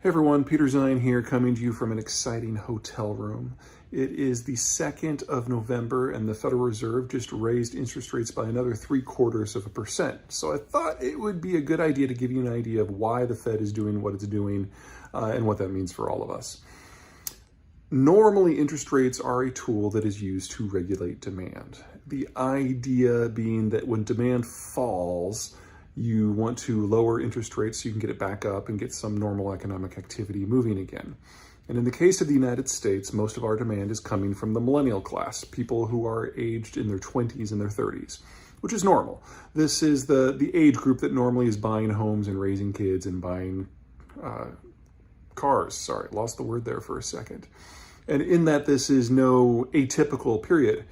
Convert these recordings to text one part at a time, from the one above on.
Hey everyone, Peter Zeihan here, coming to you from an exciting hotel room. It is the 2nd of November and the Federal Reserve just raised interest rates by another 0.75%. So I thought it would be a good idea to give you an idea of why the Fed is doing what it's doing and what that means for all of us. Normally, interest rates are a tool that is used to regulate demand. The idea being that when demand falls, you want to lower interest rates so you can get it back up and get some normal economic activity moving again. And in the case of the United States, most of our demand is coming from the millennial class, people who are aged in their 20s and their 30s, which is normal. This is the age group that normally is buying homes and raising kids and buying cars. Sorry, lost the word there for a second. And in that, this is no atypical period.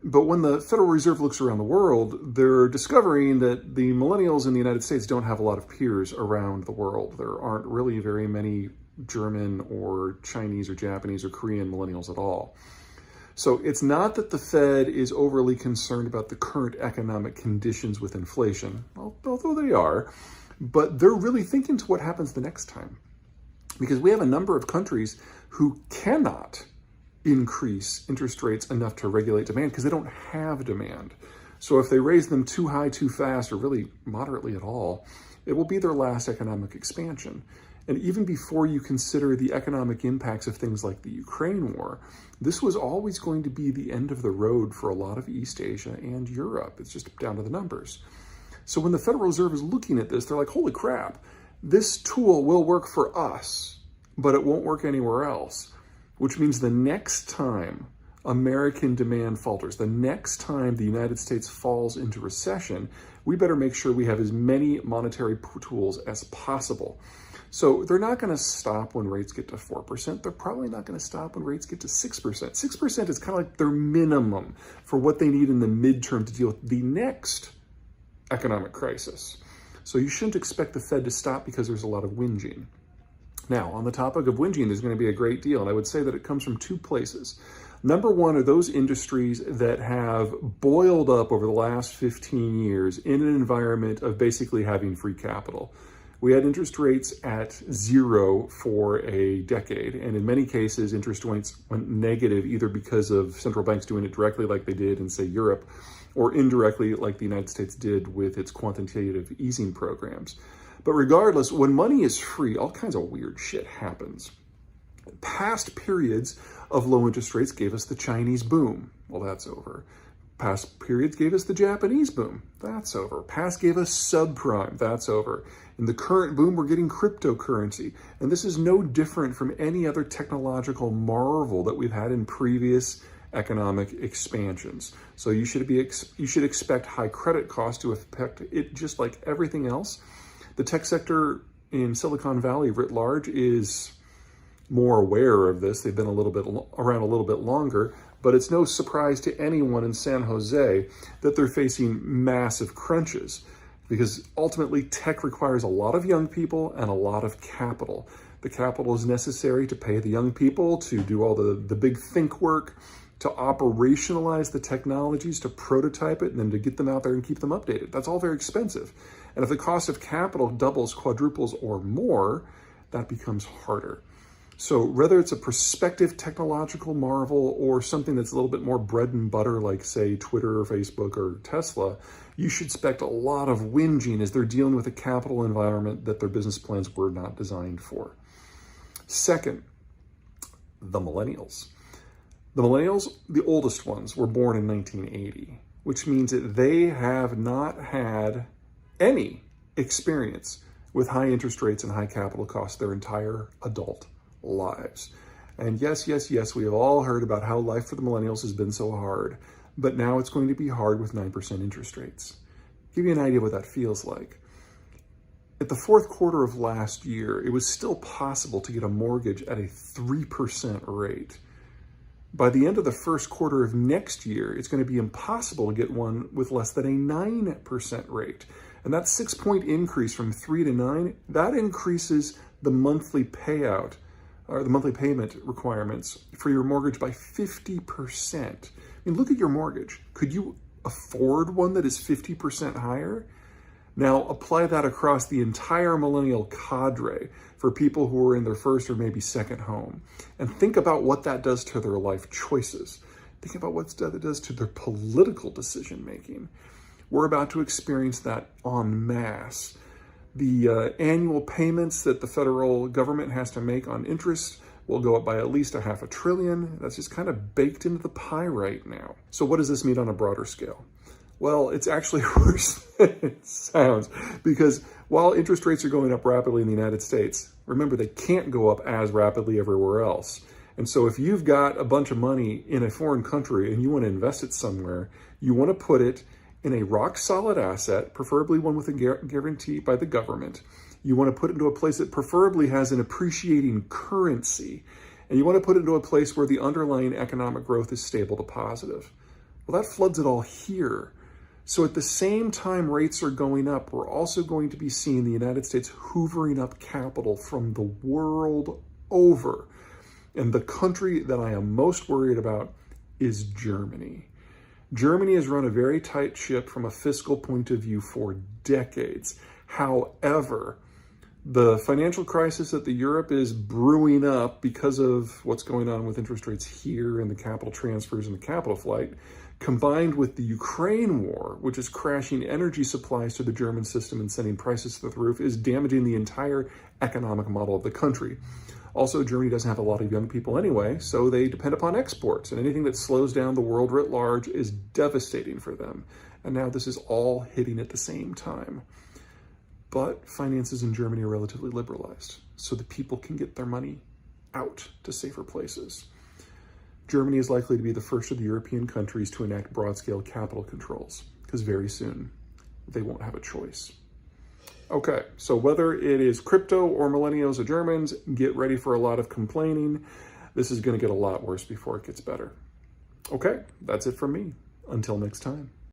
But when the Federal Reserve looks around the world, they're discovering that the millennials in the United States don't have a lot of peers around the world. There aren't really very many German or Chinese or Japanese or Korean millennials at all. So it's not that the Fed is overly concerned about the current economic conditions with inflation, although they are, but they're really thinking to what happens the next time. Because we have a number of countries who cannot increase interest rates enough to regulate demand because they don't have demand. So if they raise them too high, too fast, or really moderately at all, it will be their last economic expansion. And even before you consider the economic impacts of things like the Ukraine war, this was always going to be the end of the road for a lot of East Asia and Europe. It's just down to the numbers. So when the Federal Reserve is looking at this, they're like, holy crap, this tool will work for us, but it won't work anywhere else. Which means the next time American demand falters, the next time the United States falls into recession, we better make sure we have as many monetary tools as possible. So they're not going to stop when rates get to 4%. They're probably not going to stop when rates get to 6%. 6% is kind of like their minimum for what they need in the midterm to deal with the next economic crisis. So you shouldn't expect the Fed to stop because there's a lot of whinging. Now, on the topic of whinging, there's going to be a great deal, and I would say that it comes from two places. Number one are those industries that have boiled up over the last 15 years in an environment of basically having free capital. We had interest rates at 0 for a decade, and in many cases, interest rates went negative either because of central banks doing it directly like they did in, say, Europe, or indirectly like the United States did with its quantitative easing programs. But regardless, when money is free, all kinds of weird shit happens. Past periods of low interest rates gave us the Chinese boom. Well, that's over. Past periods gave us the Japanese boom. That's over. Past gave us subprime. That's over. In the current boom, we're getting cryptocurrency. And this is no different from any other technological marvel that we've had in previous economic expansions. So you should expect high credit costs to affect it just like everything else. The tech sector in Silicon Valley writ large is more aware of this. They've been around a little bit longer, but it's no surprise to anyone in San Jose that they're facing massive crunches because ultimately tech requires a lot of young people and a lot of capital. The capital is necessary to pay the young people to do all the big think work, to operationalize the technologies, to prototype it, and then to get them out there and keep them updated. That's all very expensive. And if the cost of capital doubles, quadruples, or more, that becomes harder. So whether it's a prospective technological marvel or something that's a little bit more bread and butter, like, say, Twitter or Facebook or Tesla, you should expect a lot of whinging as they're dealing with a capital environment that their business plans were not designed for. Second, the millennials. The millennials, the oldest ones, were born in 1980, which means that they have not had any experience with high interest rates and high capital costs their entire adult lives. And yes, we have all heard about how life for the millennials has been so hard, but now it's going to be hard with 9% interest rates. Give you an idea what that feels like. At the fourth quarter of last year, it was still possible to get a mortgage at a 3% rate. By the end of the first quarter of next year, it's going to be impossible to get one with less than a 9% rate. And that 6-point increase from 3 to 9, that increases the monthly payout or the monthly payment requirements for your mortgage by 50%. I mean, look at your mortgage. Could you afford one that is 50% higher? Now apply that across the entire millennial cadre for people who are in their first or maybe second home, and think about what that does to their life choices. Think about what that does to their political decision making. We're about to experience that en masse. The annual payments that the federal government has to make on interest will go up by at least $500 billion. That's just kind of baked into the pie right now. So what does this mean on a broader scale? Well, it's actually worse than it sounds, because while interest rates are going up rapidly in the United States, remember they can't go up as rapidly everywhere else. And so if you've got a bunch of money in a foreign country and you want to invest it somewhere, you want to put it in a rock solid asset, preferably one with a guarantee by the government. You want to put it into a place that preferably has an appreciating currency. And you want to put it into a place where the underlying economic growth is stable to positive. Well, that floods it all here. So at the same time rates are going up, we're also going to be seeing the United States hoovering up capital from the world over. And the country that I am most worried about is Germany. Germany has run a very tight ship from a fiscal point of view for decades. However, the financial crisis that Europe is brewing up because of what's going on with interest rates here and the capital transfers and the capital flight, combined with the Ukraine war, which is crashing energy supplies to the German system and sending prices to the roof, is damaging the entire economic model of the country. Also, Germany doesn't have a lot of young people anyway, so they depend upon exports, and anything that slows down the world writ large is devastating for them. And now this is all hitting at the same time. But finances in Germany are relatively liberalized, so the people can get their money out to safer places. Germany is likely to be the first of the European countries to enact broad-scale capital controls, because very soon they won't have a choice. Okay, so whether it is crypto or millennials or Germans, get ready for a lot of complaining. This is going to get a lot worse before it gets better. Okay, that's it from me. Until next time.